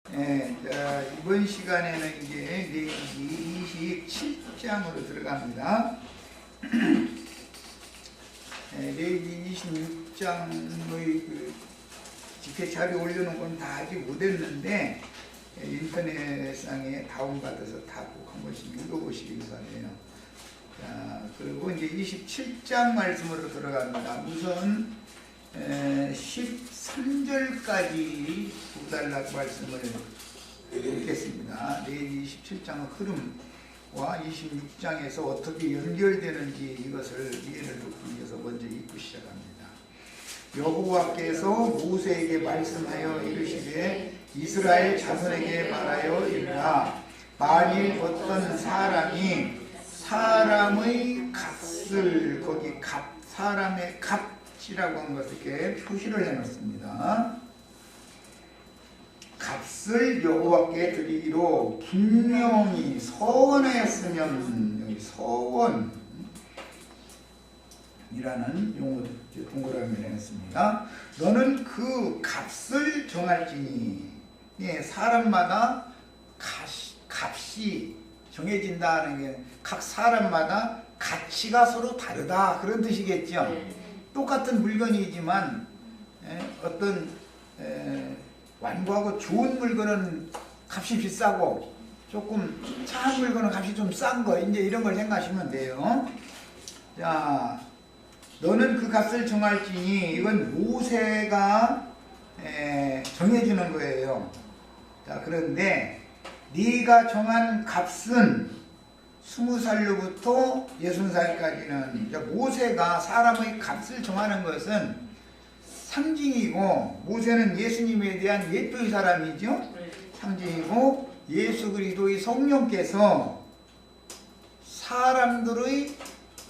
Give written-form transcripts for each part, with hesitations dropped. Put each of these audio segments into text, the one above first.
자, 이번 시간에는 이제 레위기 27장으로 들어갑니다. 레위기 26장의 그 집회 자료 올려놓은 건 다 아직 못했는데 인터넷상에 다운받아서 다 꼭 한 번씩 읽어보시길 바래요. 자, 그리고 이제 27장 말씀으로 들어갑니다. 우선 13절까지 두 달락 말씀을 읽겠습니다. 레위기 27장의 흐름과 26장에서 어떻게 연결되는지 이것을 이해를 돕기 위해서 먼저 읽고 시작합니다. 여호와께서 모세에게 말씀하여 이르시되 이스라엘 자손에게 말하여 이르라. 만일 어떤 사람이 사람의 값을, 거기 사람의 값이라고 한 것을 이렇게 표시를 해놓습니다. 값을 여호와께 드리기로 분명히 서원하였으면, 여기 서원이라는 용어를 동그라미를 해놨습니다. 너는 그 값을 정할지니, 사람마다 값이 정해진다는 게 각 사람마다 가치가 서로 다르다, 그런 뜻이겠죠. 똑같은 물건이지만 어떤 완고하고 좋은 물건은 값이 비싸고 조금 차한 물건은 값이 좀 싼 거, 이제 이런 걸 생각하시면 돼요. 자, 너는 그 값을 정할지니, 이건 모세가 정해주는 거예요. 자, 그런데 네가 정한 값은 20살로부터 60살까지는, 모세가 사람의 값을 정하는 것은 상징이고, 모세는 예수님에 대한 예표의 사람이죠. 상징이고, 예수 그리스도의 성령께서 사람들의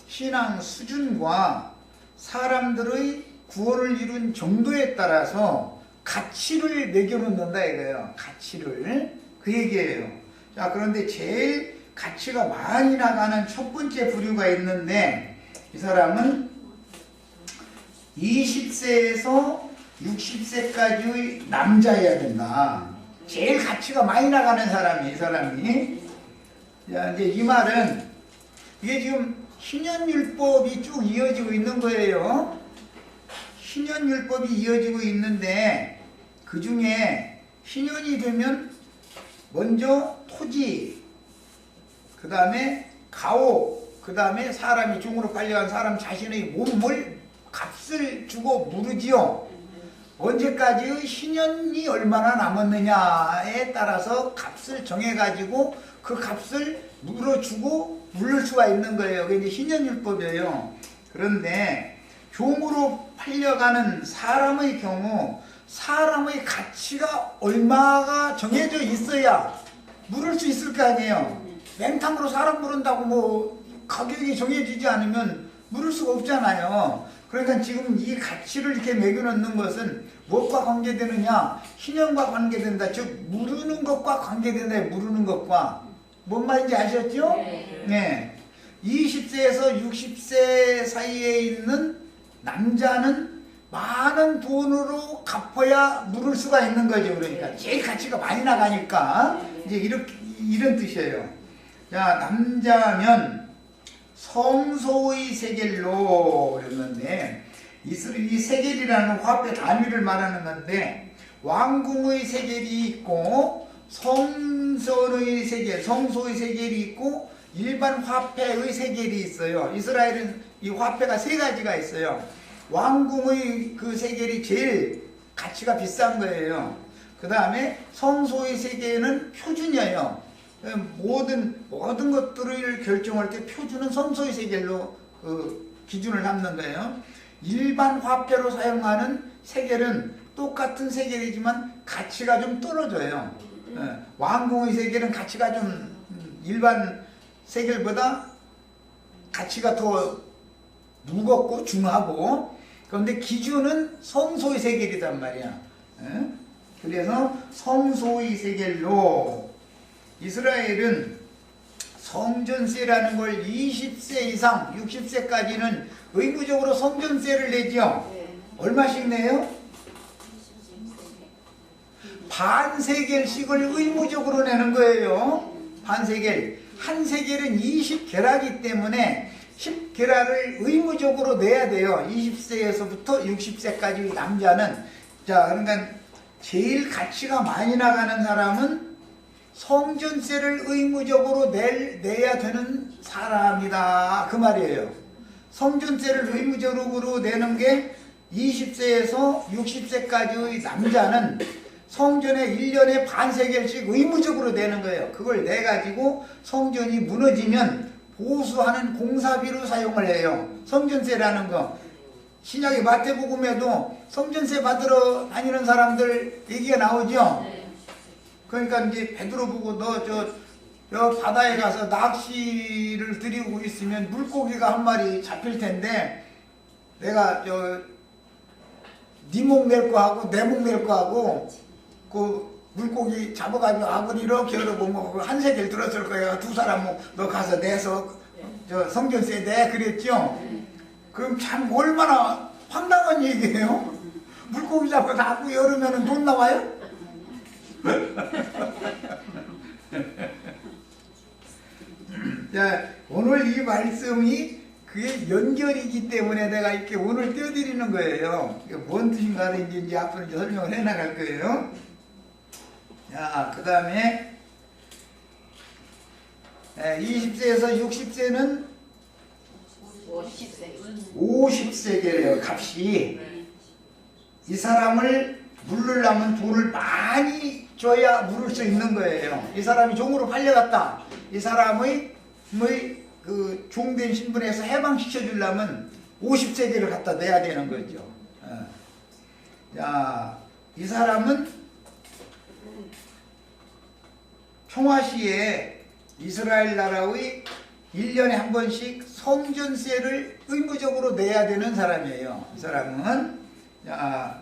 신앙 수준과 사람들의 구원을 이룬 정도에 따라서 가치를 매겨놓는다 이거예요. 가치를. 그 얘기예요. 자, 그런데 제일 가치가 많이 나가는 첫 번째 부류가 있는데, 이 사람은 20세에서 60세까지의 남자여야 된다. 제일 가치가 많이 나가는 사람이, 이 사람이. 자, 이제 이 말은, 이게 지금 신현율법이 쭉 이어지고 있는 거예요. 신현율법이 이어지고 있는데, 그 중에 신현이 되면 먼저 토지, 그 다음에 가옥, 그 다음에 사람이 종으로 팔려간 사람 자신의 몸을 값을 주고 물으지요. 언제까지의 신현이 얼마나 남았느냐에 따라서 값을 정해가지고 그 값을 물어주고 물을 수가 있는 거예요. 그게 이제 신현율법이에요. 그런데 종으로 팔려가는 사람의 경우 사람의 가치가 얼마가 정해져 있어야 물을 수 있을 거 아니에요. 맹탕으로 사람 부른다고 뭐 가격이 정해지지 않으면 물을 수가 없잖아요. 그러니까 지금 이 가치를 이렇게 매겨놓는 것은 무엇과 관계되느냐? 신형과 관계된다. 즉 무르는 것과 관계된다. 무르는 것과. 뭔 말인지 아셨죠? 네. 20세에서 60세 사이에 있는 남자는 많은 돈으로 갚아야 물을 수가 있는 거죠. 그러니까 제일 가치가 많이 나가니까 이제 이런 뜻이에요. 자, 남자면 성소의 세겔로 그랬는데, 이 세겔이라는 화폐 단위를 말하는 건데, 왕궁의 세겔이 있고 성소의 세겔, 성소의 세겔이 있고 일반 화폐의 세겔이 있어요. 이스라엘은 이 화폐가 세 가지가 있어요. 왕궁의 그 세겔이 제일 가치가 비싼 거예요. 그 다음에 성소의 세겔은 표준이에요. 모든 것들을 결정할 때 표준은 성소의 세겔로 기준을 삼는 거예요. 일반 화폐로 사용하는 세겔은 똑같은 세겔이지만 가치가 좀 떨어져요. 왕궁의 세겔은 가치가 좀 일반 세겔보다 가치가 더 무겁고 중하고, 그런데 기준은 성소의 세겔이란 말이야. 그래서 성소의 세겔로, 이스라엘은 성전세라는 걸 20세 이상 60세까지는 의무적으로 성전세를 내죠. 얼마씩 내요? 반세겔씩을 의무적으로 내는 거예요. 반세겔. 한 세겔은 20게라기 때문에 10게라를 의무적으로 내야 돼요. 20세에서부터 60세까지 남자는. 자, 그러니까 제일 가치가 많이 나가는 사람은 성전세를 의무적으로 내야 되는 사람이다, 그 말이에요. 성전세를 의무적으로 내는 게 20세에서 60세까지의 남자는 성전에 1년에 반세겔씩 의무적으로 내는 거예요. 그걸 내가지고 성전이 무너지면 보수하는 공사비로 사용을 해요. 성전세라는 거. 신약의 마태복음에도 성전세 받으러 다니는 사람들 얘기가 나오죠. 그러니까 이제 베드로 보고 너 저 바다에 가서 낚시를 들이고 있으면 물고기가 한 마리 잡힐 텐데 내가 네 목 낼 거 하고 내 목 낼 거 하고 그 물고기 잡아가지고 악을 이렇게 열어보면 한 세겔 들었을 거야. 두 사람 너 가서 내서 저 성전세 내 그랬죠. 그럼 참 얼마나 황당한 얘기예요. 물고기 잡고 악을 열으면 돈 나와요? 자, 오늘 이 말씀이 그게 연결이기 때문에 내가 이렇게 오늘 띄워드리는 거예요. 뭔 뜻인가를 이제 앞으로 이제 설명을 해 나갈 거예요. 자, 그 다음에 20세에서 60세는 50세겔이에요, 값이. 이 사람을 물르려면 돈을 많이 줘야 물을 수 있는 거예요. 이 사람이 종으로 팔려갔다. 이 사람의 그 종된 신분에서 해방시켜 주려면 50세겔을 갖다 내야 되는 거죠. 자, 이 사람은 총화시에 이스라엘 나라의 1년에 한 번씩 성전세를 의무적으로 내야 되는 사람이에요. 이 사람은. 자,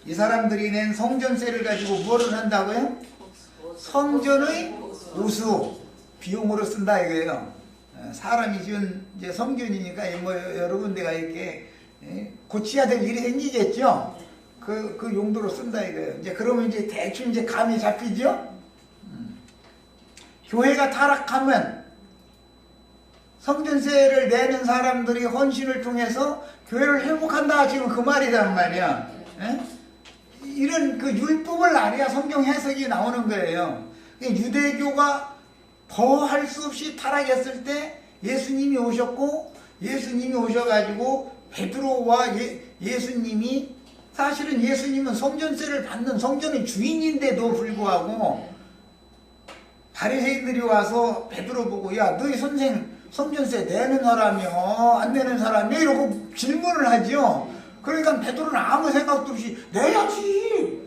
이 사람들이 낸 성전세를 가지고 뭐를 한다고요? 성전의 보수, 비용으로 쓴다 이거예요. 사람이 지은 이제 성전이니까 뭐 여러 군데가 이렇게 고쳐야 될 일이 생기겠죠. 그 용도로 쓴다 이거예요. 이제 그러면 이제 대충 이제 감이 잡히죠. 교회가 타락하면 성전세를 내는 사람들이 헌신을 통해서 교회를 회복한다, 지금 그 말이란 말이야. 이런 그 율법을 알아야 성경 해석이 나오는 거예요. 유대교가 더 할 수 없이 타락했을 때 예수님이 오셨고, 예수님이 오셔가지고 베드로와 예수님이, 사실은 예수님은 성전세를 받는 성전의 주인인데도 불구하고 바리새인들이 와서 베드로 보고, 야, 너희 선생 성전세 내는 사람이요, 안 내는 사람이요? 이러고 질문을 하죠. 그러니까 베드로는 아무 생각도 없이 내야지.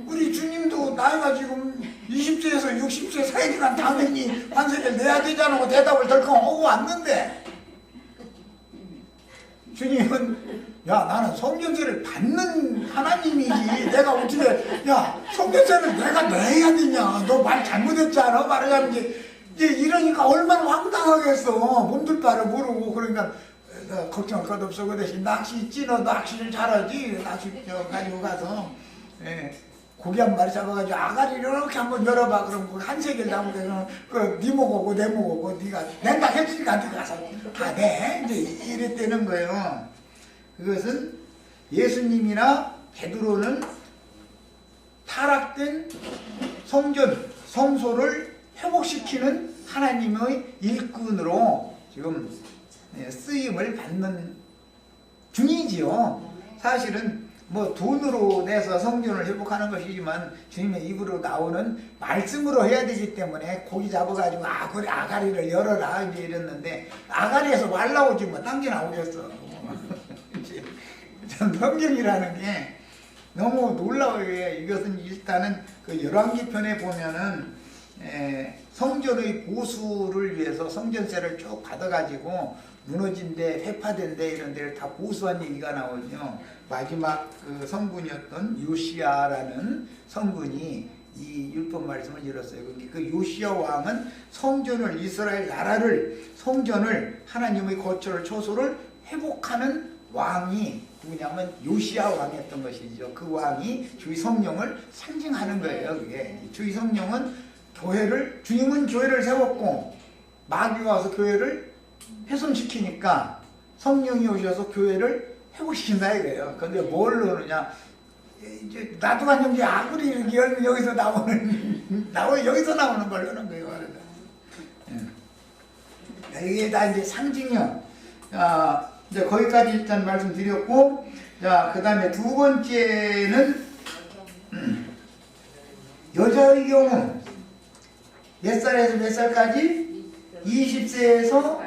우리 주님도 나이가 지금 20세에서 60세 사이니까 당연히 반세를 내야 되잖아 고 대답을 덜컹 하고 왔는데, 주님은 야, 나는 성전세를 받는 하나님이지 내가 어떻게, 야, 성전세를 내가 내야 되냐, 너 말 잘못했잖아 말하자면 이제 이러니까 얼마나 황당하겠어. 몸둘 바를 모르고. 그러니까 걱정할 것 없어. 그 대신 낚시 있지, 너 낚시를 잘하지, 낚시 가지고 가서 고기 한 마리 잡아가지고 아가리 이렇게 한번 열어봐. 그럼 한 세겔 나오면 네 목오고 내 목오고 네가 낸다 했으니까 네가 가서 다 내. 이제 이랬다는 거예요. 그것은 예수님이나 베드로는 타락된 성전, 성소를 회복시키는 하나님의 일꾼으로 지금 쓰임을 받는 중이지요. 사실은 뭐 돈으로 내서 성전을 회복하는 것이지만 주님의 입으로 나오는 말씀으로 해야 되기 때문에 고기 잡아가지고 아가리를 열어라 이제 이랬는데, 아가리에서 말 나오지 뭐 딴 게 나오겠어. 참 성경이라는 게 너무 놀라워요. 이것은 일단은 그 열왕기편에 보면은 성전의 보수를 위해서 성전세를 쭉 받아가지고 무너진 데, 회파된 데 이런 데를 다 보수한 얘기가 나오죠. 마지막 그 성군이었던 요시야라는 성군이 이 율법 말씀을 이뤘어요. 그 요시야 왕은 성전을, 이스라엘 나라를, 성전을, 하나님의 거처를, 처소를 회복하는 왕이 누구냐면 요시야 왕이었던 것이죠. 그 왕이 주의 성령을 상징하는 거예요. 그게 주의 성령은 주님은 교회를 세웠고 마귀가 와서 교회를 훼손시키니까 성령이 오셔서 교회를 회복시킨다 이거예요. 근데 뭘 그러냐? 이제 나도간 형제 아무리 이렇게 열면 여기서 여기서 나오는 걸 하는 거예요. 이게 다 이제 상징이요. 이제 거기까지 일단 말씀드렸고, 자, 그 다음에 두 번째는, 여자의 경우, 몇 살에서 몇 살까지? 20세에서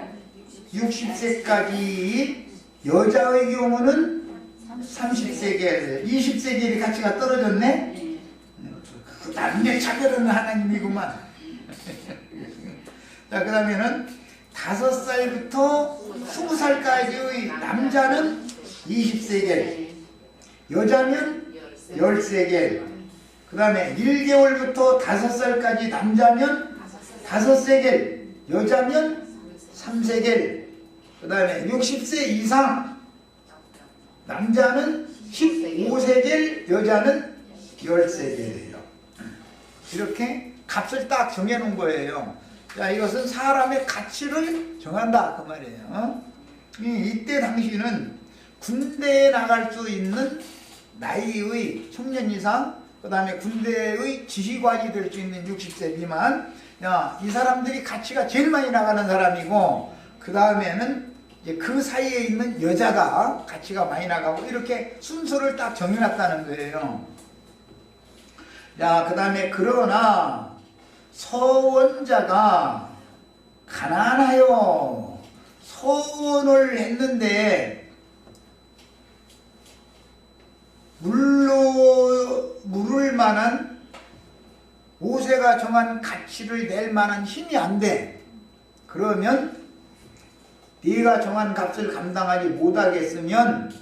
60세까지, 여자의 경우는 30세계, 20세계의 가치가 떨어졌네? 남녀 차별은 하나님이구만. 자, 그 다음에는 5살부터 20살까지의 남자는 20세겔, 여자면 10세겔, 그 다음에 1개월부터 5살까지 남자면 5세겔, 여자면 3세겔, 그 다음에 60세 이상 남자는 15세겔, 여자는 10세겔이에요. 이렇게 값을 딱 정해놓은 거예요. 자, 이것은 사람의 가치를 정한다 그 말이에요. 이때 당시는 군대에 나갈 수 있는 나이의 청년 이상, 그 다음에 군대의 지휘관이 될 수 있는 60세 미만, 이 사람들이 가치가 제일 많이 나가는 사람이고, 그 다음에는 이제 그 사이에 있는 여자가 가치가 많이 나가고, 이렇게 순서를 딱 정해놨다는 거예요. 자, 그 다음에 그러나 서원자가 가난하여 서원을 했는데 물을 만한 모세가 정한 가치를 낼 만한 힘이 안 돼. 그러면 네가 정한 값을 감당하지 못하겠으면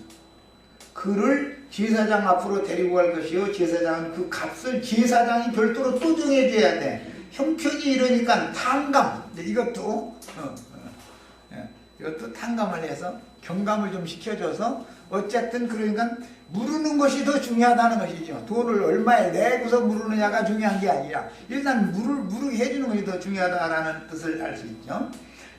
그를 제사장 앞으로 데리고 갈 것이요, 제사장은 그 값을 제사장이 별도로 또 정해줘야 돼. 형편이 이러니까 탕감, 이것도 탕감을 해서 경감을 좀 시켜줘서 어쨌든 그러니까 무르는 것이 더 중요하다는 것이죠. 돈을 얼마에 내고서 무르느냐가 중요한 게 아니라 일단 무르게 해주는 것이 더 중요하다는 뜻을 알 수 있죠.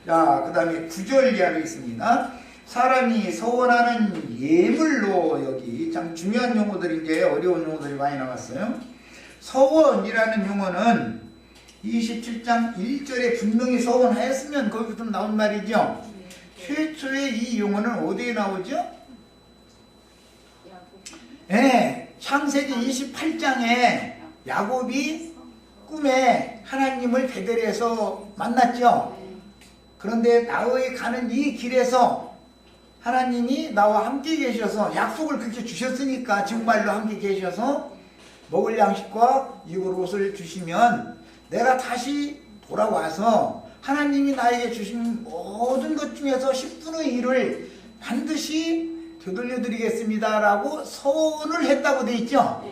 자, 그 다음에 9절 이하로 있습니다. 사람이 서원하는 예물로, 여기 참 중요한 용어들인데 어려운 용어들이 많이 나왔어요. 서원이라는 용어는 27장 1절에 분명히 서원하였으면 거기부터 나온 말이죠. 최초에 이 용어는 어디에 나오죠? 창세기 28장에 야곱이 꿈에 하나님을 베델에서 만났죠. 그런데 나의 가는 이 길에서 하나님이 나와 함께 계셔서 약속을 그렇게 주셨으니까 정말로 함께 계셔서 먹을 양식과 입을 옷을 주시면 내가 다시 돌아와서 하나님이 나에게 주신 모든 것 중에서 10분의 1을 반드시 되돌려드리겠습니다 라고 서원을 했다고 돼 있죠.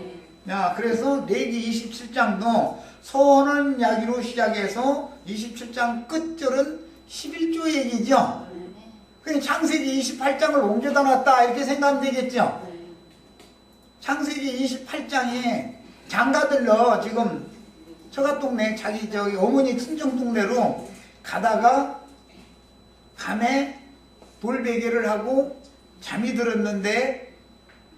야, 그래서 레위기 27장도 서원은 야기로 시작해서 27장 끝절은 11조 얘기죠. 그냥 창세기 28장을 옮겨다 놨다 이렇게 생각하면 되겠죠. 창세기 28장에 장가들러 지금 처갓동네 자기 저기 어머니 친정 동네로 가다가 밤에 돌베개를 하고 잠이 들었는데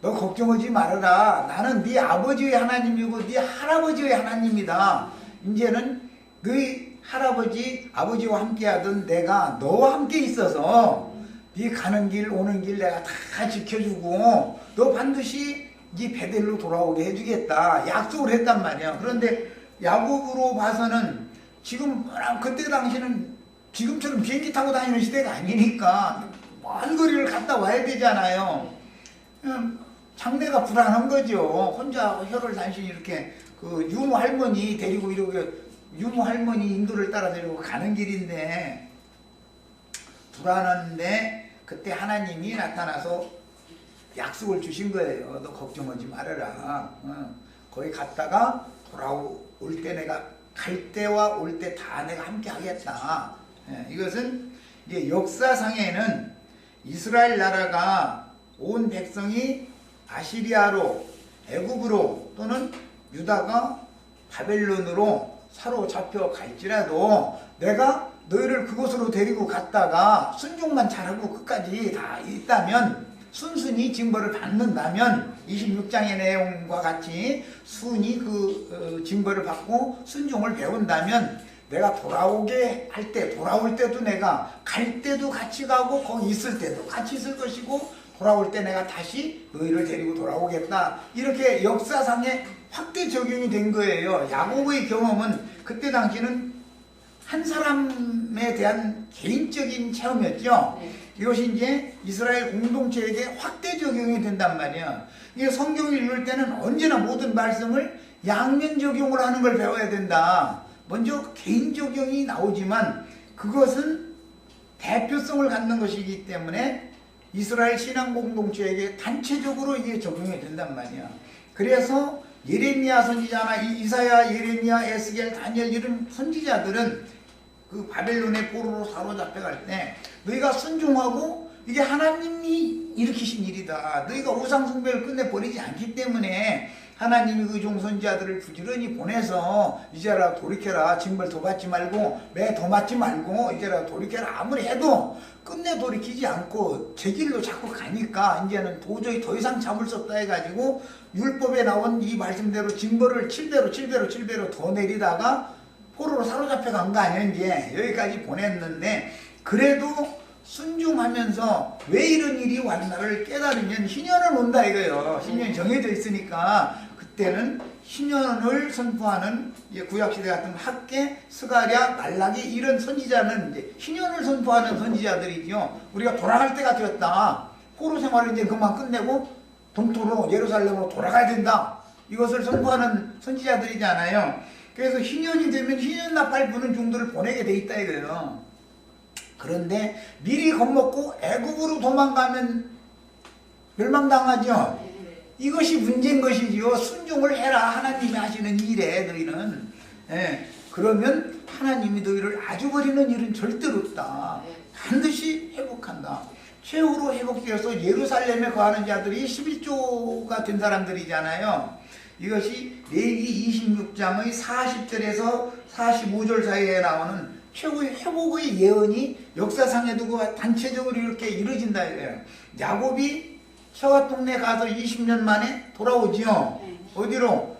너 걱정하지 말아라. 나는 네 아버지의 하나님이고 네 할아버지의 하나님이다. 이제는 너희 할아버지 아버지와 함께하던 내가 너와 함께 있어서 네 가는 길 오는 길 내가 다 지켜주고 너 반드시 네 베델로 돌아오게 해주겠다 약속을 했단 말이야. 그런데 야곱으로 봐서는 지금 그때 당시는 지금처럼 비행기 타고 다니는 시대가 아니니까 먼 거리를 갔다 와야 되잖아요. 장래가 불안한 거죠. 혼자 혀를 단신히 이렇게 그 유모 할머니 데리고 이렇게 유모 할머니 인도를 따라 데리고 가는 길인데 불안한데 그때 하나님이 나타나서 약속을 주신 거예요. 너 걱정하지 말아라. 거기 갔다가 돌아올 때 내가 갈 때와 올 때 다 내가 함께 하겠다. 이것은 이제 역사상에는 이스라엘 나라가 온 백성이 아시리아로, 애굽으로 또는 유다가 바벨론으로 사로잡혀 갈지라도 내가 너희를 그곳으로 데리고 갔다가 순종만 잘하고 끝까지 다 있다면, 순순히 징벌을 받는다면 26장의 내용과 같이 순히 그 징벌을 받고 순종을 배운다면 내가 돌아오게 할 때, 돌아올 때도 내가 갈 때도 같이 가고 거기 있을 때도 같이 있을 것이고 돌아올 때 내가 다시 너희를 데리고 돌아오겠다. 이렇게 역사상에 확대 적용이 된 거예요. 야곱의 경험은 그때 당시는 한 사람에 대한 개인적인 체험이었죠. 이것이 이제 이스라엘 공동체에게 확대 적용이 된단 말이야. 이게 성경을 읽을 때는 언제나 모든 말씀을 양면 적용을 하는 걸 배워야 된다. 먼저 개인 적용이 나오지만 그것은 대표성을 갖는 것이기 때문에 이스라엘 신앙 공동체에게 단체적으로 이게 적용이 된단 말이야. 그래서 예레미야 선지자나 이사야, 예레미야, 에스겔, 다니엘 이런 선지자들은 그 바벨론의 포로로 사로잡혀갈 때 너희가 순종하고 이게 하나님이 일으키신 일이다. 너희가 우상숭배를 끝내버리지 않기 때문에 하나님이 그 종선지자들을 부지런히 보내서 이제라 돌이켜라. 징벌 더 받지 말고 매 더 맞지 말고 이제라 돌이켜라. 아무리 해도 끝내 돌이키지 않고 제 길로 자꾸 가니까 이제는 도저히 더 이상 참을 수 없다 해가지고 율법에 나온 이 말씀대로 징벌을 7배로 더 내리다가 포로로 사로잡혀 간 거 아니야. 이제 여기까지 보냈는데 그래도 순종하면서 왜 이런 일이 왔나를 깨달으면 희년은 온다 이거예요. 희년이 정해져 있으니까 그때는 희년을 선포하는 구약시대 같은 학개, 스가랴, 말라기 이런 선지자는 이제 희년을 선포하는 선지자들이죠. 우리가 돌아갈 때가 되었다. 포로 생활을 이제 그만 끝내고 동토로 예루살렘으로 돌아가야 된다. 이것을 선포하는 선지자들이잖아요. 그래서 희년이 되면 희년나팔 부는 종들을 보내게 돼 있다 이거예요. 그런데 미리 겁먹고 애굽으로 도망가면 멸망당하죠. 이것이 문제인 것이지요. 순종을 해라. 하나님이 하시는 일에 너희는. 그러면 하나님이 너희를 아주 버리는 일은 절대로 없다. 반드시 회복한다. 최후로 회복되어서 예루살렘에 거하는 자들이 11조가 된 사람들이잖아요. 이것이 레위기 26장의 40절에서 45절 사이에 나오는 최후의 회복의 예언이 역사상에도 그 단체적으로 이렇게 이루어진다 이거예요. 야곱이 서갓 동네 가서 20년 만에 돌아오지요. 어디로?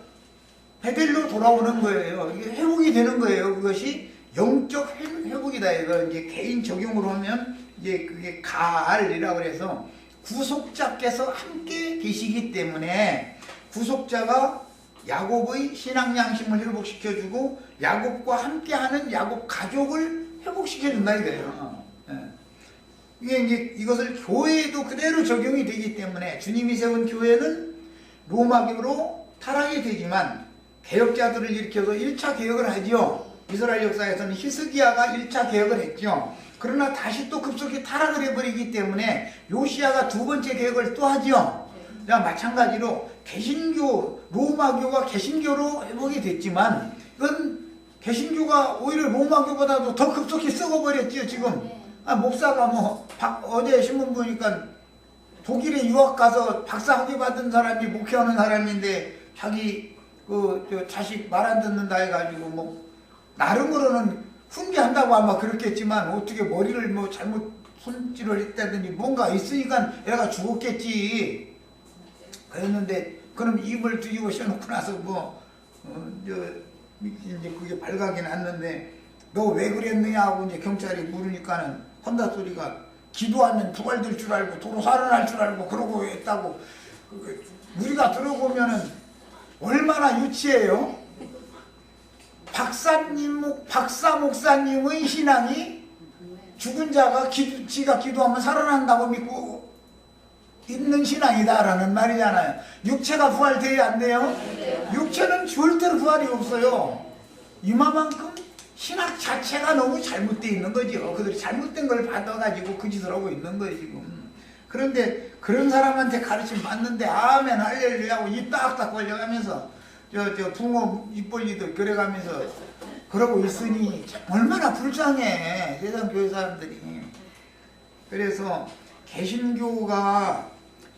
베델로 돌아오는 거예요. 이게 회복이 되는 거예요. 그것이 영적 회복이다 이거. 이제 개인 적용으로 하면 이제 그게 가알이라고 해서 구속자께서 함께 계시기 때문에 구속자가 야곱의 신앙 양심을 회복시켜주고 야곱과 함께하는 야곱 가족을 회복시켜준다 이거예요. 이게 이제 이것을 교회에도 그대로 적용이 되기 때문에 주님이 세운 교회는 로마교로 타락이 되지만 개혁자들을 일으켜서 1차 개혁을 하죠. 이스라엘 역사에서는 히스기야가 1차 개혁을 했죠. 그러나 다시 또 급속히 타락을 해버리기 때문에 요시야가 두 번째 개혁을 또 하죠. 마찬가지로 개신교, 로마교가 개신교로 회복이 됐지만 이건 개신교가 오히려 로마교보다도 더 급속히 썩어버렸지요. 지금 목사가 어제 신문 보니까 독일에 유학 가서 박사 학위 받은 사람이 목회하는 사람인데 자기 자식 말 안 듣는다 해가지고 나름으로는 훈계한다고 아마 그렇겠지만 어떻게 머리를 잘못 손질을 했다더니 뭔가 있으니까 애가 죽었겠지. 그랬는데 그럼 입을 뒤집어 씌워놓고 나서 이제 그게 발각이 났는데 너 왜 그랬느냐 하고 이제 경찰이 물으니까는 한다 소리가 기도하면 부활될 줄 알고 도로 살아날 줄 알고 그러고 했다고. 우리가 들어보면은 얼마나 유치해요. 박사 목사님의 신앙이 죽은 자가 지가 기도하면 살아난다고 믿고 있는 신앙이다라는 말이잖아요. 육체가 부활돼야 안 돼요? 육체는 절대로 부활이 없어요. 이만큼 신학 자체가 너무 잘못되어 있는 거죠. 그들이 잘못된 걸 받아가지고 그 짓을 하고 있는 거예요 지금. 그런데 그런 사람한테 가르침 받는데 아멘 할렐루야 하고 입 딱딱 벌려가면서 저 붕어 입 벌리듯 그래가면서 그러고 있으니 얼마나 불쌍해 세상 교회 사람들이. 그래서 개신교가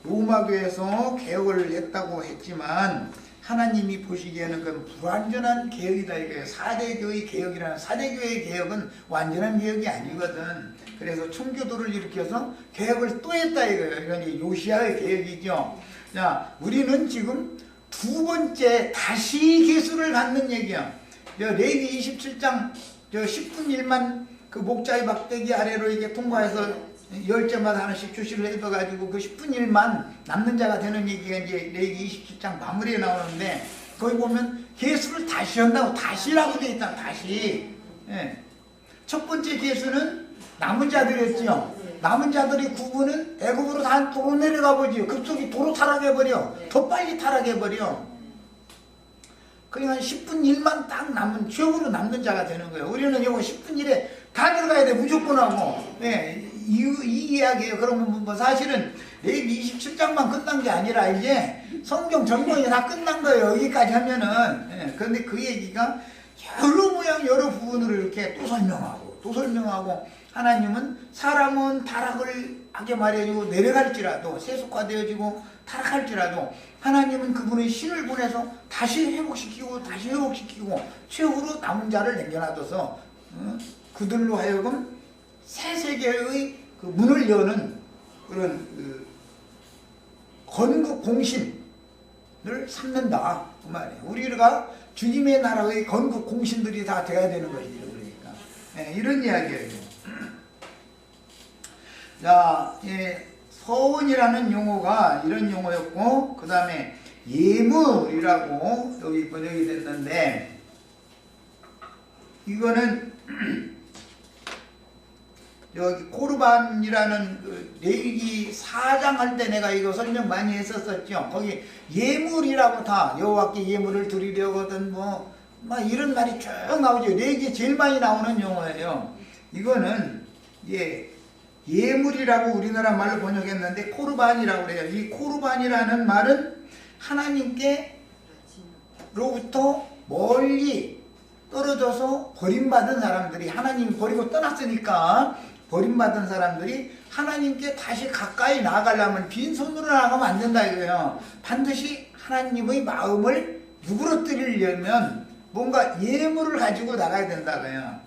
로마교에서 개혁을 했다고 했지만 하나님이 보시기에는 그건 불완전한 개혁이다 이거예요. 4대 교회 개혁이라는 4대 교회의 개혁은 완전한 개혁이 아니거든. 그래서 청교도를 일으켜서 개혁을 또 했다 이거예요. 이건 이제 요시야의 개혁이죠. 자, 우리는 지금 두 번째 다시 계수를 갖는 얘기야. 레위기 27장 10분 1만 그 목자의 막대기 아래로 이게 통과해서 10제마다 하나씩 주시를 해둬가지고 그 10분 1만 남는 자가 되는 얘기가 이제 레위기 27장 마무리에 나오는데 거기 보면 계수를 다시 한다고 다시라고 되어 있다. 다시. 예. 첫 번째 계수는 남은 자들이었지요. 남은 자들이 구분은 애굽으로 다 도로 내려가 버리죠. 급속히 도로 타락해버려. 더 빨리 타락해버려. 그러니까 10분 1만 딱 남은 최후로 남는 자가 되는 거예요. 우리는 이거 10분 1에 다 들어가야 돼. 무조건 하고. 예. 이 이야기예요. 그러면 뭐 사실은 레위기 27장만 끝난 게 아니라 이제 성경 전권이 다 끝난 거예요. 여기까지 하면은. 예. 그런데 그 얘기가 여러 모양 여러 부분으로 이렇게 또 설명하고 하나님은 사람은 타락을 하게 말해주고 내려갈지라도 세속화되어지고 타락할지라도 하나님은 그분의 신을 보내서 다시 회복시키고 최후로 남은 자를 남겨놔둬서 그들로 하여금 새 세계의 그 문을 여는 그런 그 건국 공신을 삼는다 그 말이에요. 우리가 주님의 나라의 건국 공신들이 다 돼야 되는 것이죠. 그러니까 네, 이런 이야기예요. 자, 서원이라는 용어가 이런 용어였고, 그 다음에 예물이라고 여기 번역이 됐는데, 이거는 여기 코르반이라는 그 레위기 4장 할 때 내가 이거 설명 많이 했었었죠. 거기 예물이라고 다 여호와께 예물을 드리려거든 막 이런 말이 쭉 나오죠. 레위기에 제일 많이 나오는 용어예요. 이거는 예물이라고 우리나라 말로 번역했는데 코르반이라고 그래요. 이 코르반이라는 말은 하나님께로부터 멀리 떨어져서 버림받은 사람들이, 하나님이 버리고 떠났으니까 버림받은 사람들이 하나님께 다시 가까이 나아가려면 빈손으로 나가면 안 된다 이거예요. 반드시 하나님의 마음을 누그러뜨리려면 뭔가 예물을 가지고 나가야 된다고요.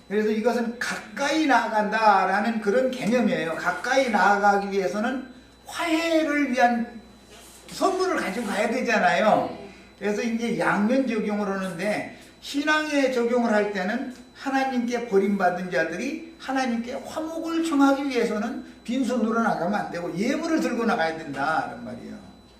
그래서 이것은 가까이 나아간다라는 그런 개념이에요. 가까이 나아가기 위해서는 화해를 위한 선물을 가지고 가야 되잖아요. 그래서 이제 양면 적용을 하는데, 신앙에 적용을 할 때는 하나님께 버림받은 자들이 하나님께 화목을 청하기 위해서는 빈손으로 나가면 안 되고 예물을 들고 나가야 된다 이런 말이에요.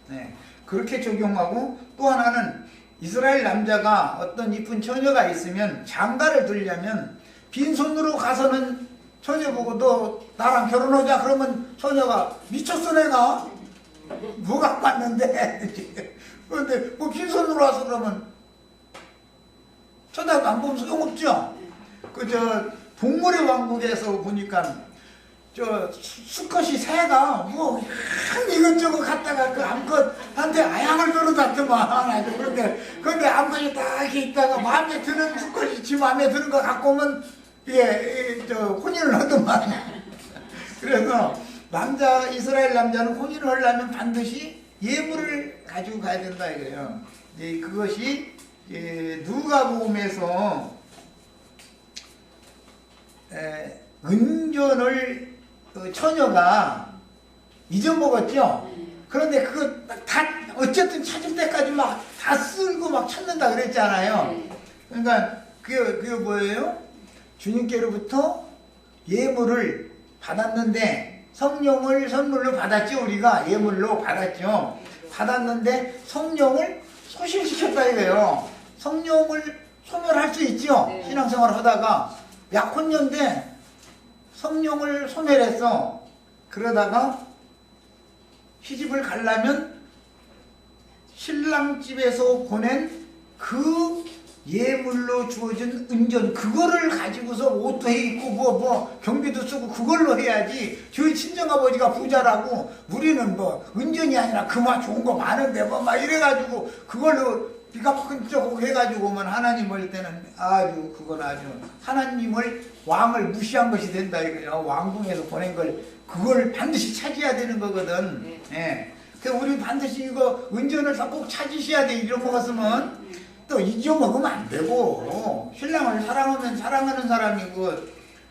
네, 그렇게 적용하고, 또 하나는 이스라엘 남자가 어떤 이쁜 처녀가 있으면 장가를 들려면 빈손으로 가서는 처녀 보고 너 나랑 결혼하자 그러면 처녀가 미쳤어 내가 뭐 갖고 왔는데 그런데 뭐 빈손으로 와서 그러면 쳐다도 안 보면 소용없죠. 동물의 왕국에서 보니까 수컷이 새가 뭐 이것저것 갖다가 그 암컷한테 아양을 떨어놨더만. 그런데 암컷이 딱 이렇게 있다가 마음에 드는 수컷이 지 마음에 드는 거 갖고 오면 혼인을 하더만. 그래서 이스라엘 남자는 혼인을 하려면 반드시 예물을 가지고 가야 된다 이거예요. 그것이 누가복음에서 은전을 처녀가 잊어먹었죠. 그런데 그거 다 어쨌든 찾을 때까지 막 다 쓸고 막 찾는다 그랬잖아요. 그러니까 그게 뭐예요? 주님께로부터 예물을 받았는데 성령을 선물로 받았죠. 우리가 예물로 받았죠. 받았는데 성령을 소실시켰다 이거예요. 성령을 소멸할 수 있죠. 신앙생활 하다가 약혼녀인데 성령을 소멸했어. 그러다가 시집을 가려면 신랑 집에서 보낸 그 예물로 주어진 은전, 그거를 가지고서 옷도 해 입고 경비도 쓰고 그걸로 해야지. 저희 친정아버지가 부자라고 우리는 은전이 아니라 그만 좋은 거 많은데 막 이래가지고 그걸로 기가 끈적하고 해가지고 오면 하나님 올 때는 아주 그건 아주 하나님을 왕을 무시한 것이 된다 이거요. 왕궁에서 보낸 걸 그걸 반드시 찾아야 되는 거거든. 예. 그 우리 반드시 이거 은전을 다 꼭 찾으셔야 돼. 잊어먹었으면 또 잊어먹으면 안 되고 신랑을 사랑하면 사랑하는 사람이고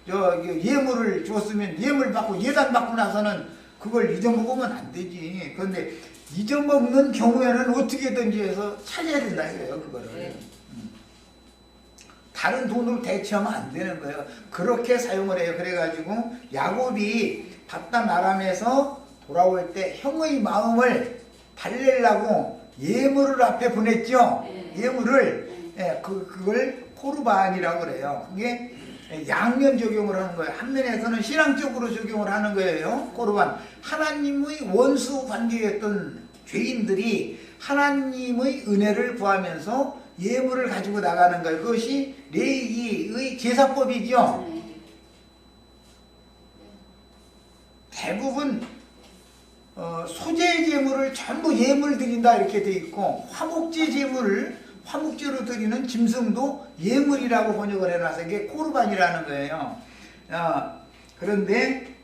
저 예물을 줬으면 예물 받고 예단 받고 나서는 그걸 잊어먹으면 안 되지. 그런데 잊어먹는 경우에는 어떻게든지 해서 찾아야 된다 이거예요. 그거를 다른 돈으로 대체하면 안 되는 거예요. 그렇게 사용을 해요. 그래가지고 야곱이 바단 아람에서 돌아올 때 형의 마음을 달래려고 예물을 앞에 보냈죠. 예물을 그걸 코르반이라고 그래요. 이게 양면 적용을 하는 거예요. 한 면에서는 신앙적으로 적용을 하는 거예요. 코르반. 하나님의 원수 관계였던 죄인들이 하나님의 은혜를 구하면서 예물을 가지고 나가는 거예요. 그것이 레위기의 제사법이죠. 대부분 소재 제물을 전부 예물 드린다 이렇게 돼 있고 화목제 제물을 화목제로 드리는 짐승도 예물이라고 번역을 해놔서 이게 코르반이라는 거예요. 그런데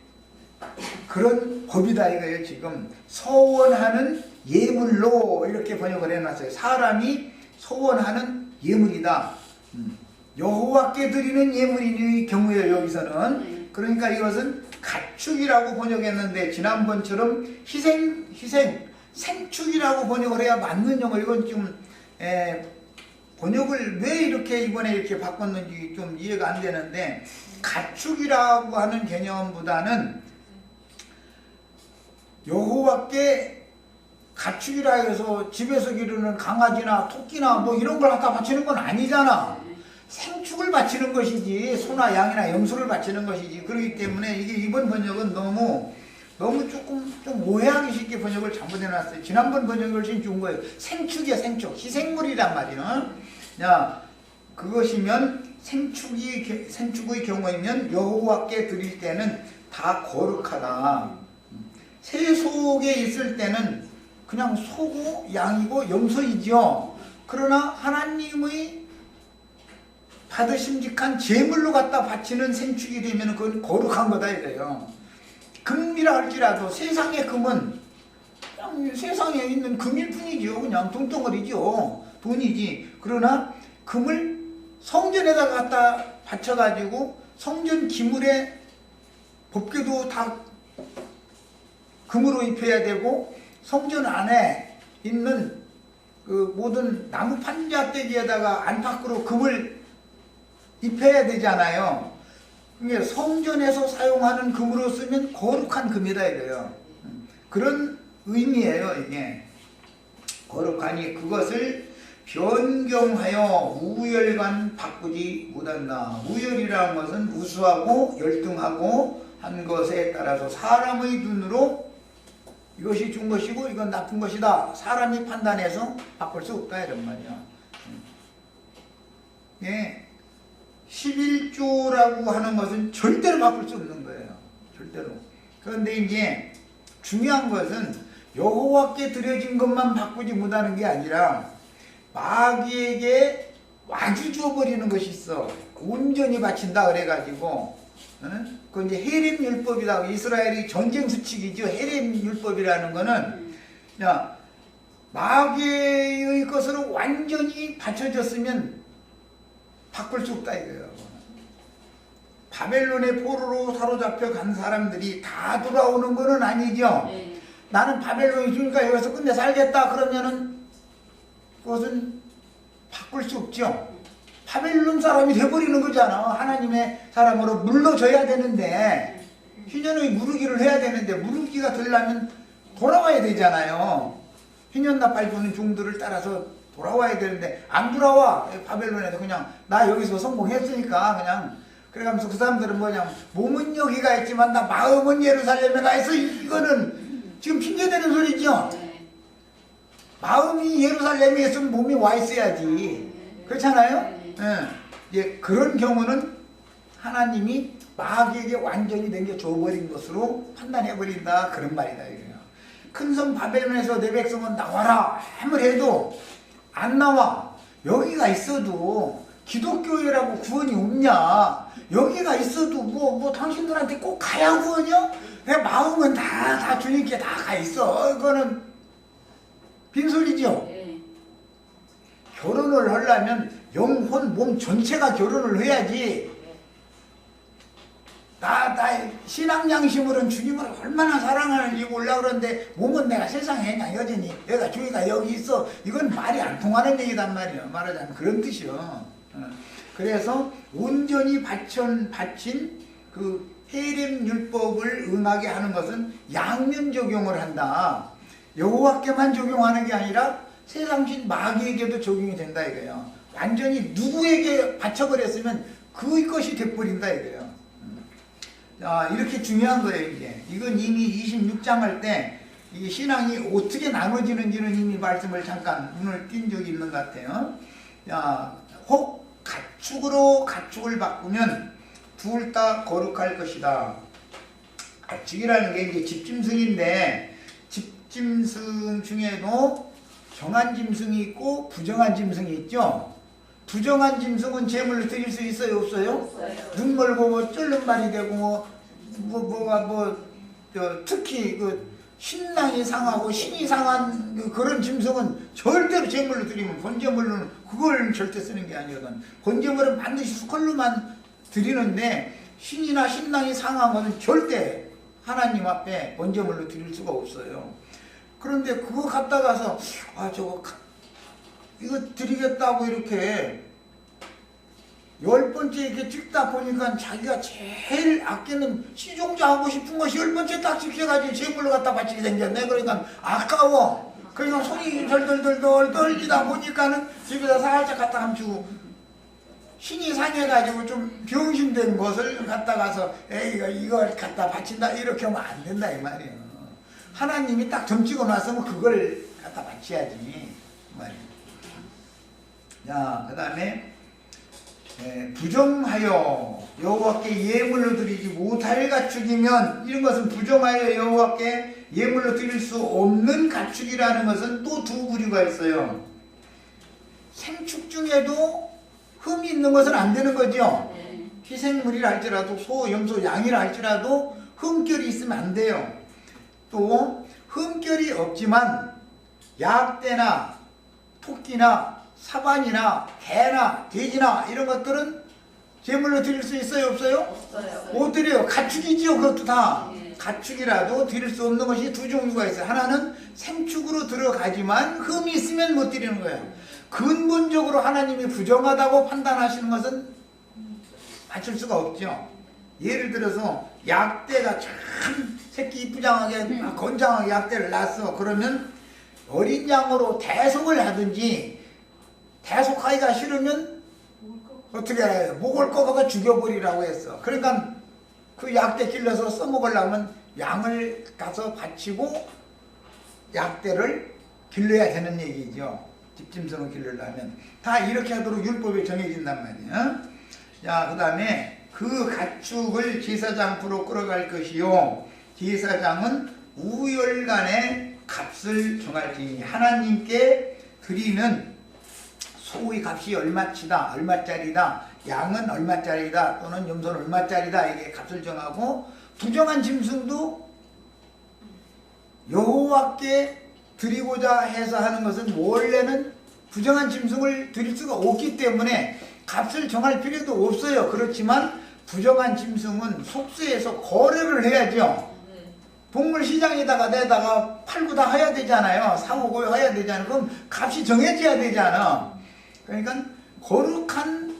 그런 법이다 이거예요. 지금 서원하는 예물로 이렇게 번역을 해놨어요. 사람이 소원하는 예물이다. 여호와께 드리는 예물인 경우에요. 여기서는. 그러니까 이것은 가축이라고 번역했는데 지난번처럼 생축이라고 번역을 해야 맞는 용어. 이건 좀 번역을 왜 이렇게 이번에 이렇게 바꿨는지 좀 이해가 안 되는데 가축이라고 하는 개념보다는 여호와께 가축이라 해서 집에서 기르는 강아지나 토끼나 뭐 이런 걸 갖다 바치는 건 아니잖아. 생축을 바치는 것이지 소나 양이나 염소를 바치는 것이지. 그렇기 때문에 이게 이번 번역은 너무 조금 좀 오해하기 쉽게 번역을 잘못해놨어요. 지난번 번역이 훨씬 좋은 거예요. 생축이야 생축. 희생물이란 말이야. 야, 그것이면 생축의 경우이면 여호와께 드릴 때는 다 거룩하다. 새 속에 있을 때는 그냥 소고 양이고 염소이죠. 그러나 하나님의 받으심직한 제물로 갖다 바치는 생축이 되면 그건 거룩한 거다 이거예요. 금이라 할지라도 세상의 금은 그냥 세상에 있는 금일 뿐이죠. 그냥 돈덩어리죠. 돈이지. 그러나 금을 성전에다 갖다 바쳐가지고 성전 기물에 법궤도 다 금으로 입혀야 되고 성전 안에 있는 그 모든 나무 판자떼기에다가 안팎으로 금을 입혀야 되잖아요. 그게 성전에서 사용하는 금으로 쓰면 거룩한 금이다 이거예요. 그런 의미예요. 이게 거룩하니 그것을 변경하여 우열간 바꾸지 못한다. 우열이라는 것은 우수하고 열등하고 한 것에 따라서 사람의 눈으로 이것이 좋은 것이고 이건 나쁜 것이다. 사람이 판단해서 바꿀 수 없다 이런 말이야. 예, 11조라고 하는 것은 절대로 바꿀 수 없는 거예요. 절대로. 그런데 이제 중요한 것은 여호와께 드려진 것만 바꾸지 못하는 게 아니라 마귀에게 와주 줘버리는 것이 있어. 온전히 바친다 그래가지고 그건 이제 헤렘 율법이다. 이스라엘이 전쟁 수칙이죠. 헤렘 율법이라는 거는 야, 마귀의 것으로 완전히 바쳐졌으면 바꿀 수 없다 이거예요. 바벨론의 포로로 사로잡혀 간 사람들이 다 돌아오는 거는 아니죠. 나는 바벨론이 주니까 여기서 끝내 살겠다 그러면은 그것은 바꿀 수 없죠. 바벨론 사람이 돼버리는 거잖아. 하나님의 사람으로 물러져야 되는데 희년의 무르기를 해야 되는데 무르기가 되려면 돌아와야 되잖아요. 희년나 밟는 종들을 따라서 돌아와야 되는데 안 돌아와. 바벨론에서 그냥 나 여기서 성공했으니까 그냥 그래가면서 그 사람들은 뭐냐 몸은 여기가 있지만 나 마음은 예루살렘에 가 있어. 이거는 지금 핑계대는 소리죠. 마음이 예루살렘에 있으면 몸이 와 있어야지. 그렇잖아요? 예, 그런 경우는 하나님이 마귀에게 완전히 넘겨줘버린 것으로 판단해버린다 그런 말이다 이거예요. 큰 성 바벨론에서 내 백성은 나와라 함을 해도 안 나와. 여기가 있어도 기독교회라고 구원이 없냐? 여기가 있어도 뭐 당신들한테 꼭 가야 구원이야? 내 마음은 다 주님께 다 가 있어. 이거는 빈소리죠. 네. 결혼을 하려면 영혼, 몸 전체가 결혼을 해야지. 나 신앙 양심으로는 주님을 얼마나 사랑하는지 몰라. 그런데 몸은 내가 세상에 그냥 여전히 내가 주위가 여기 있어. 이건 말이 안 통하는 얘기단 말이야. 말하자면 그런 뜻이요. 그래서 온전히 바친 그 해림 율법을 응하게 하는 것은 양면 적용을 한다. 여호와께만 적용하는 게 아니라 세상신 마귀에게도 적용이 된다 이거예요. 완전히 누구에게 바쳐버렸으면 그 것이 돼버린다 이거예요. 자, 이렇게 중요한 거예요 이게. 이건 이미 26장 할 때 이 신앙이 어떻게 나눠지는지는 이미 말씀을 잠깐 눈을 띈 적이 있는 것 같아요. 자, 혹 가축으로 가축을 바꾸면 둘 다 거룩할 것이다. 가축이라는 게 이제 집짐승인데 집짐승 중에도 정한 짐승이 있고 부정한 짐승이 있죠. 부정한 짐승은 제물로 드릴 수 있어요, 없어요? 없어요. 눈 멀고 뭐 쫄른 말이 되고 특히 그 신랑이 상하고 신이 상한 그런 짐승은 절대로 제물로 드리면 번제물로는 그걸 절대 쓰는 게 아니거든. 번제물은 반드시 수컬로만 드리는데 신이나 신랑이 상한 것은 절대 하나님 앞에 번제물로 드릴 수가 없어요. 그런데 그거 갖다가서 이거 드리겠다고 이렇게 10번째 이렇게 찍다 보니까 자기가 제일 아끼는 시종자 하고 싶은 것이 10번째 딱 찍혀가지고 제물로 갖다 바치게 생겼네. 그러니까 아까워. 그러니까 손이 덜덜덜덜 떨리다 보니까는 집에다 살짝 갖다 감추고 신이 상해가지고 좀 병신된 것을 갖다가서 이걸 갖다 바친다 이렇게 하면 안 된다 이 말이에요. 하나님이 딱 점 찍어 놨으면 그걸 갖다 바쳐야지 말이에요. 자, 그 다음에 부정하여 여호와께 예물로 드리지 못할 가축이면, 이런 것은 부정하여 여호와께 예물로 드릴 수 없는 가축이라는 것은 또 두 부류가 있어요. 생축 중에도 흠이 있는 것은 안 되는 거죠. 희생물이라 할지라도 소, 염소, 양이라 할지라도 흠결이 있으면 안 돼요. 또 흠결이 없지만 약대나 토끼나 사반이나 개나 돼지나 이런 것들은 제물로 드릴 수 있어요, 없어요? 없어요. 못 드려요. 가축이지요. 그것도 다. 네. 가축이라도 드릴 수 없는 것이 두 종류가 있어요. 하나는 생축으로 들어가지만 흠이 있으면 못 드리는 거예요. 근본적으로 하나님이 부정하다고 판단하시는 것은 맞출 수가 없죠. 예를 들어서 약대가 참 새끼 이쁘장하게 건장하게 약대를 낳았어. 그러면 어린 양으로 대속을 하든지, 대속하기가 싫으면 어떻게 해요? 목을 꺾어서 죽여버리라고 했어. 그러니까 그 약대 길러서 써먹으려면 양을 가서 바치고 약대를 길러야 되는 얘기죠. 집짐승을 기르려면 다 이렇게 하도록 율법에 정해진단 말이야. 자, 그 다음에 그 가축을 제사장 앞으로 끌어갈 것이요, 제사장은 우열간의 값을 정할지니, 하나님께 드리는 소의 값이 얼마짜리다, 양은 얼마짜리다, 또는 염소는 얼마짜리다, 이게 값을 정하고, 부정한 짐승도 여호와께 드리고자 해서 하는 것은 원래는 부정한 짐승을 드릴 수가 없기 때문에 값을 정할 필요도 없어요. 그렇지만 부정한 짐승은 속세에서 거래를 해야죠. 동물 시장에다가 내다가 팔고 다 해야 되잖아요. 사오고 해야 되잖아요. 그럼 값이 정해져야 되잖아. 그러니까 거룩한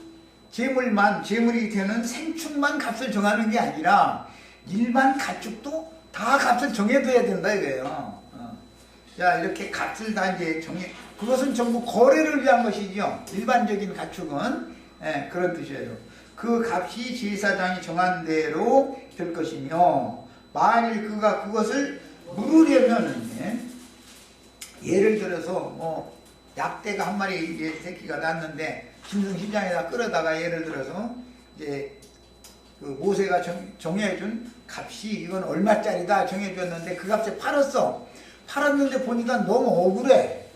제물이 되는 생축만 값을 정하는 게 아니라 일반 가축도 다 값을 정해둬야 된다 이거예요. 자, 이렇게 값을 다 이제 그것은 전부 거래를 위한 것이죠. 일반적인 가축은 그런 뜻이에요. 그 값이 제사장이 정한 대로 될 것이며, 만일 그가 그것을 물으려면, 예를 들어서 뭐 약대가 한 마리 이제 새끼가 낳았는데 짐승 시장에다 끌어다가 예를 들어서 이제 그 모세가 정해준 값이 이건 얼마짜리다 정해줬는데 그 값에 팔았는데 보니까 너무 억울해.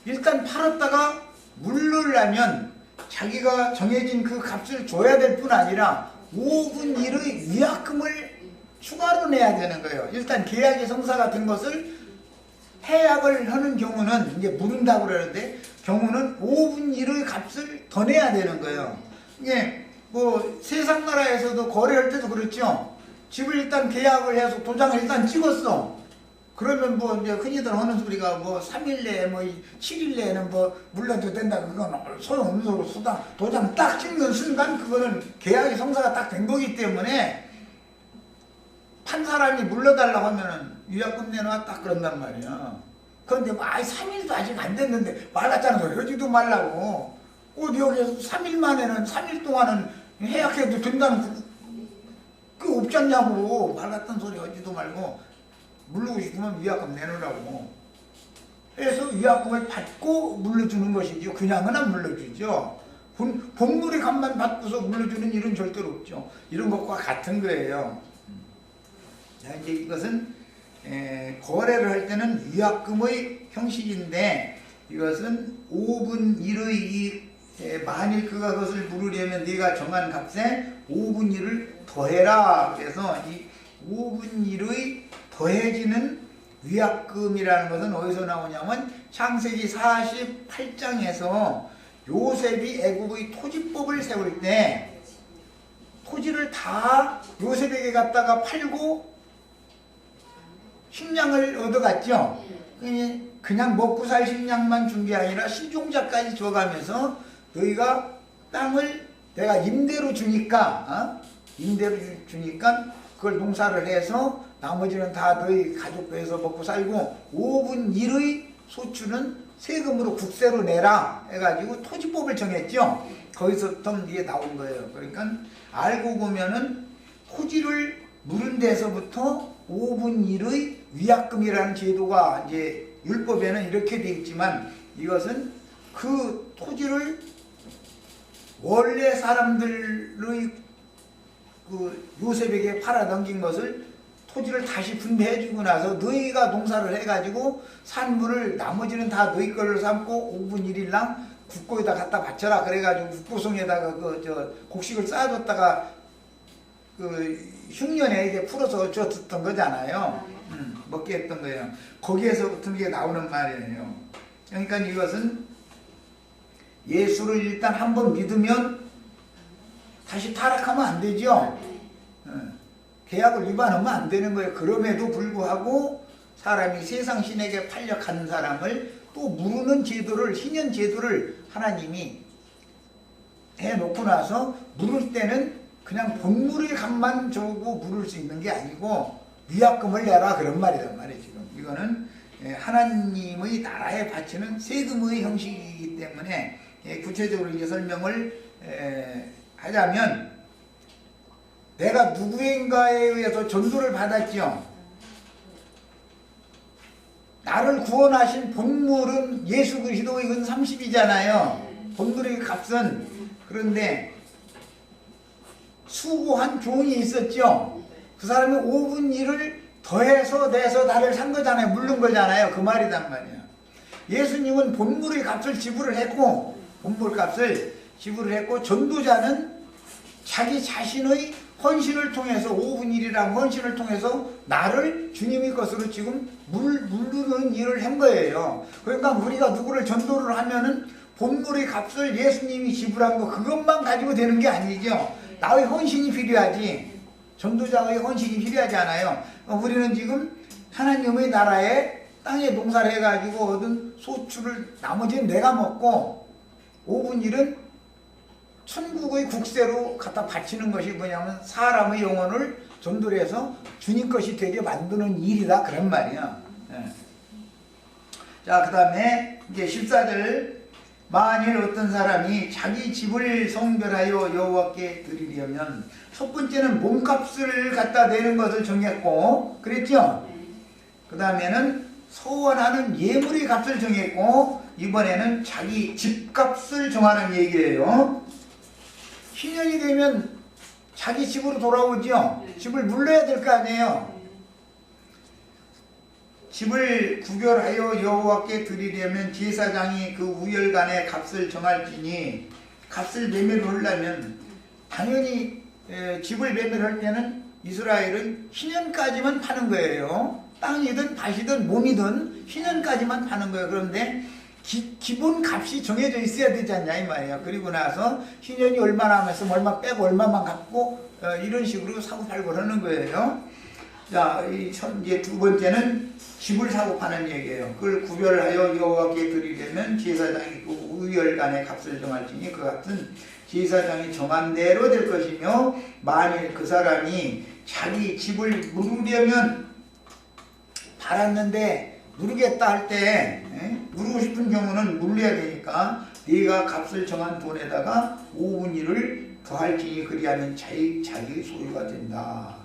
일단 팔았다가 물르려면 자기가 정해진 그 값을 줘야 될 뿐 아니라 5분 1의 위약금을 추가로 내야 되는 거예요. 일단 계약의 성사가 된 것을 해약을 하는 경우는 이제 물은다고 그러는데 경우는 5분 1의 값을 더 내야 되는 거예요. 이게 뭐 세상 나라에서도 거래할 때도 그렇죠. 집을 일단 계약을 해서 도장을 일단 찍었어. 그러면 뭐 이제 흔히들 하는 소리가 뭐 3일 내에 뭐 7일 내에는 뭐 물려도 된다. 그건 소용없는 소리. 도장 딱 찍는 순간 그거는 계약의 성사가 딱 된 거기 때문에 판 사람이 물려달라고 하면은 위약금 내놔 딱 그런단 말이야. 그런데 뭐 3일도 아직 안 됐는데 말랐잖아. 하지도 말라고. 어디 여기서 3일 만에는 3일 동안은 해약해도 된다는 그 없지 않냐고. 말랐던 소리 하지도 말고 물르고 싶으면 위약금 내놓으라고. 그래서 위약금을 받고 물려주는 것이죠. 그냥은 안 물려주죠. 본물의 값만 받고서 물려주는 일은 절대로 없죠. 이런 것과 같은 거예요. 자, 이제 이것은 거래를 할 때는 위약금의 형식인데 이것은 5분 1의 만일 그가 그것을 물으려면 네가 정한 값에 5분 1을 더해라. 그래서 이 5분 1의 더해지는 위약금이라는 것은 어디서 나오냐면 창세기 48장에서 요셉이 애굽의 토지법을 세울 때 토지를 다 요셉에게 갖다가 팔고 식량을 얻어갔죠. 그냥 먹고 살 식량만 준 게 아니라 신종자까지 줘가면서 너희가 땅을 내가 임대로 주니까 그걸 농사를 해서 나머지는 다 너희 가족에서 먹고 살고 5분 1의 소출은 세금으로 국세로 내라 해가지고 토지법을 정했죠. 거기서부터 이게 나온 거예요. 그러니까 알고 보면은 토지를 물은 데서부터 5분 1의 위약금이라는 제도가 이제 율법에는 이렇게 되어 있지만 이것은 그 토지를 원래 사람들의 그 요셉에게 팔아 넘긴 것을 토지를 다시 분배해주고 나서 너희가 농사를 해가지고 산물을 나머지는 다 너희 걸로 삼고 5분 1일랑 국고에다 갖다 바쳐라. 그래가지고 국고송에다가 곡식을 쌓아뒀다가 그 흉년에 이게 풀어서 줬던 거잖아요. 먹게 했던 거예요. 거기에서부터 이게 나오는 말이에요. 그러니까 이것은 예수를 일단 한번 믿으면 다시 타락하면 안 되죠. 계약을 위반하면 안 되는 거예요. 그럼에도 불구하고 사람이 세상 신에게 팔려 가는 사람을 또 무르는 제도를, 희년 제도를 하나님이 해놓고 나서 물을 때는 그냥 본물의 값만 주고 물을 수 있는 게 아니고 위약금을 내라 그런 말이란 말이에요. 지금 이거는 하나님의 나라에 바치는 세금의 형식이기 때문에 구체적으로 이제 설명을 하자면 내가 누구인가에 의해서 전도를 받았죠. 나를 구원하신 본물은 예수 그리스도의 은 30이잖아요. 본물의 값은. 그런데 수고한 종이 있었죠. 그 사람이 5분 1을 더해서 내서 나를 산 거잖아요. 물른 거잖아요. 그 말이란 말이에요. 예수님은 본물의 값을 지불을 했고 본물 값을 지불을 했고 전도자는 자기 자신의 헌신을 통해서 5분 1이라는 헌신을 통해서 나를 주님의 것으로 지금 물르는 일을 한 거예요. 그러니까 우리가 누구를 전도를 하면은 본물의 값을 예수님이 지불한 거 그것만 가지고 되는 게 아니죠. 나의 헌신이 필요하지. 전도자의 헌신이 필요하지 않아요. 우리는 지금 하나님의 나라에 땅에 농사를 해가지고 얻은 소출을 나머지는 내가 먹고 5분 1은 천국의 국세로 갖다 바치는 것이 뭐냐면 사람의 영혼을 전도를 해서 주님 것이 되게 만드는 일이다 그런 말이야. 자, 그 다음에 이제 14절 만일 어떤 사람이 자기 집을 성별하여 여호와께 드리려면 첫 번째는 몸값을 갖다 내는 것을 정했고 그랬죠. 그 다음에는 서원하는 예물의 값을 정했고 이번에는 자기 집값을 정하는 얘기예요. 희년이 되면 자기 집으로 돌아오죠. 집을 물려야 될 거 아니에요. 집을 구별하여 여호와께 드리려면 제사장이 그 우열간의 값을 정할지니, 값을 매매를 하려면 당연히 집을 매매할 때는 이스라엘은 희년까지만 파는 거예요. 땅이든 밭이든 몸이든 희년까지만 파는 거예요. 그런데 기본 값이 정해져 있어야 되지 않냐 이 말이에요. 그리고 나서 희년이 얼마나 하면서 얼마 빼고 얼마만 갚고 이런 식으로 사고 팔고 하는 거예요. 자, 이제 두 번째는 집을 사고 파는 얘기예요. 그걸 구별하여 여호와께 드리려면 제사장이 그 우열간의 값을 정할지니 그 값은 제사장이 정한 대로 될 것이며, 만일 그 사람이 자기 집을 물으려면 팔았는데 누르겠다 할 때 누르고 싶은 경우는 물려야 되니까 네가 값을 정한 돈에다가 5분의 1을 더할지니 그리하면 자기 소유가 된다.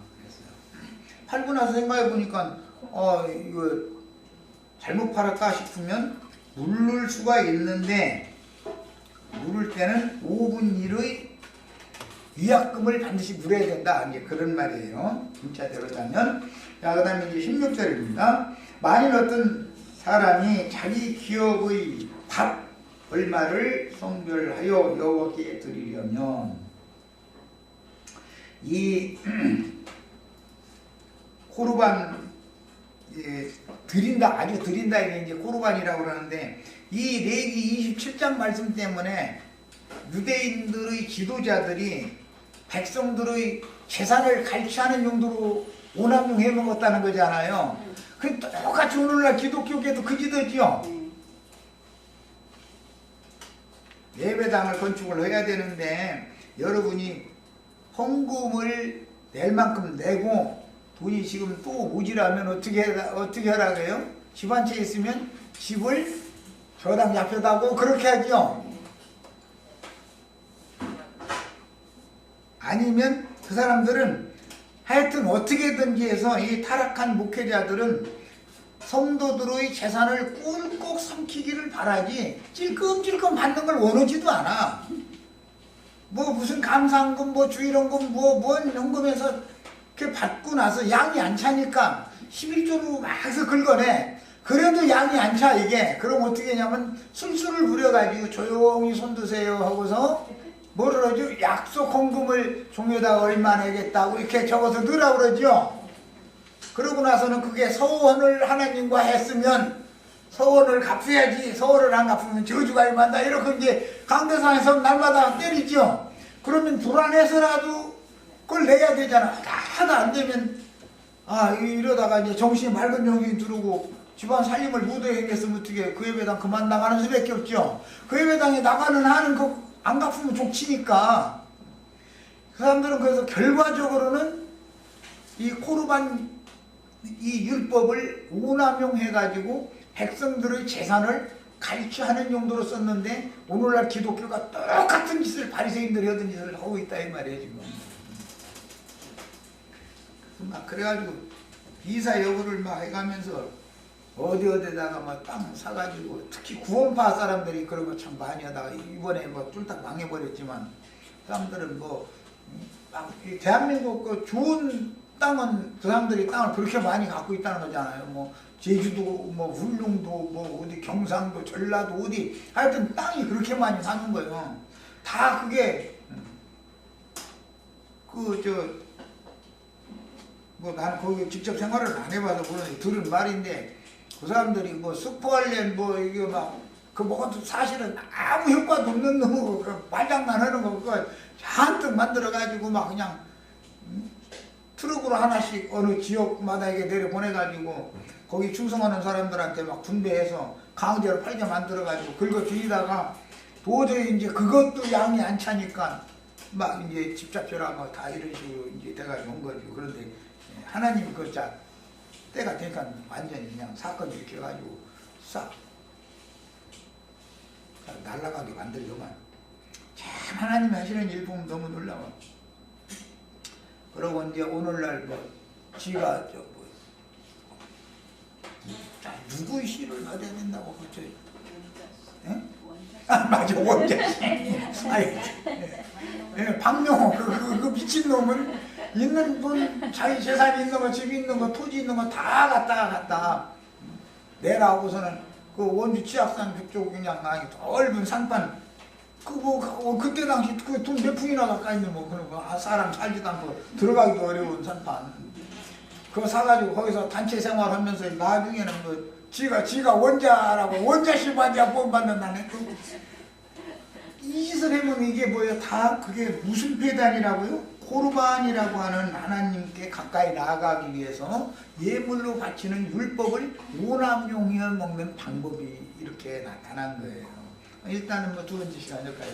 팔고 나서 생각해 보니까 이거 잘못 팔았다 싶으면 물을 수가 있는데, 물을 때는 5분의 1의 위약금을 반드시 물어야 된다. 이제 그런 말이에요. 문자대로 자면. 자, 그 다음에 이제 16절입니다. 만일 어떤 사람이 자기 기업의 밥 얼마를 성별하여 여호와께 드리려면, 이 코르반 드린다, 아주 드린다, 이게 이제 코르반이라고 그러는데, 이 레위기 27장 말씀 때문에 유대인들의 지도자들이 백성들의 재산을 갈취하는 용도로 오남용 해먹었다는 거잖아요. 그 똑같이 오늘날 기독교계도 그지더지요. 예배당을 건축을 해야 되는데 여러분이 헌금을 낼 만큼 내고 돈이 지금 또 모자라면 어떻게 하라고 해요? 집 한 채 있으면 집을 저당 잡혀다고 그렇게 하죠. 아니면 그 사람들은 하여튼 어떻게든지 해서 이 타락한 목회자들은 성도들의 재산을 꿀꺽 삼키기를 바라지 찔끔찔끔 받는 걸 원하지도 않아. 뭐 무슨 감사헌금, 뭐 주일헌금, 뭔 헌금에서 이렇게 받고 나서 양이 안 차니까 11조로 막 해서 긁어내. 그래도 양이 안 차, 이게. 그럼 어떻게 하냐면 술수를 부려가지고 조용히 손 드세요 하고서 뭐를 하죠? 약속 헌금을 종에다 얼마 내겠다고 이렇게 적어서 넣으라고 그러죠. 그러고 나서는 그게 서원을 하나님과 했으면 서원을 갚아야지, 서원을 안 갚으면 저주가 임한다, 이렇게 이제 강대상에서 날마다 때리죠. 그러면 불안해서라도 그걸 내야 되잖아. 하다 안 되면 이러다가 이제 정신이 맑은 정신이 들고 집안 살림을 못하게 생겼으면 어떻게, 그 예배당 그만 나가는 수밖에 없죠. 그 예배당에 나가는 한은 그 안 갚으면 족치니까. 그 사람들은 그래서 결과적으로는 이 코르반 이 율법을 오남용해가지고 백성들의 재산을 갈취하는 용도로 썼는데, 오늘날 기독교가 똑같은 짓을, 바리새인들이 하던 짓을 하고 있다 이 말이에요 지금. 막 그래가지고 이사 여부를 막 해가면서 어디다가 막 땅 사가지고, 특히 구원파 사람들이 그런 거 참 많이 하다가 이번에 뭐 쫄딱 망해버렸지만, 사람들은 뭐 막 대한민국 그 좋은 땅은 그 사람들이 땅을 그렇게 많이 갖고 있다는 거잖아요. 뭐 제주도, 뭐 울릉도, 뭐 어디 경상도, 전라도 어디 하여튼 땅이 그렇게 많이 사는 거예요. 다 그게 뭐 나는 거기 직접 생활을 안 해봐서 들은 말인데, 그 사람들이 뭐 스포할렌 뭐 이게 막 그 뭐가 사실은 아무 효과도 없는 놈이고 말장난 하는 거 그거 잔뜩 만들어 가지고 막 그냥 트럭으로 하나씩 어느 지역마다 이게 내려 보내가지고 거기 충성하는 사람들한테 막 분배해서 강제로 팔게 만들어 가지고 긁어 주이다가 도저히 이제 그것도 양이 안 차니까 막 이제 집 잡혀라 뭐 다 이런 식으로 이제 돼가지고 온 거죠. 그런데 하나님 때가 되니까 완전히 그냥 사건 일으켜가지고 싹 날아가게 만들더만. 참 하나님이 하시는 일 보면 너무 놀라워. 그러고 이제 오늘날 뭐 지가 누구의 시를 받아야 된다고 그랬죠? 맞아, 원자씨. 박명호 그 미친놈은 있는 돈, 자기 재산이 있는 거, 집이 있는 거, 토지 있는 거 다 갖다가 내려하고서는 그 원주 치악산 그쪽 그냥 넓은 산판 그때 당시 그 돈 몇 푼이나 가까이인데 뭐 그런 거 사람 살지도 않고 들어가기도 어려운 산판 그거 사가지고 거기서 단체 생활하면서 나중에는 그 지가 원자라고 원자 실반자 본받는다네. 이 짓을 하면 이게 뭐예요? 다 그게 무슨 배단이라고요? 코르반이라고 하는 하나님께 가까이 나아가기 위해서 예물로 바치는 율법을 오남용해 먹는 방법이 이렇게 나타난 거예요. 일단은 뭐 두 번째 시간 여기까지.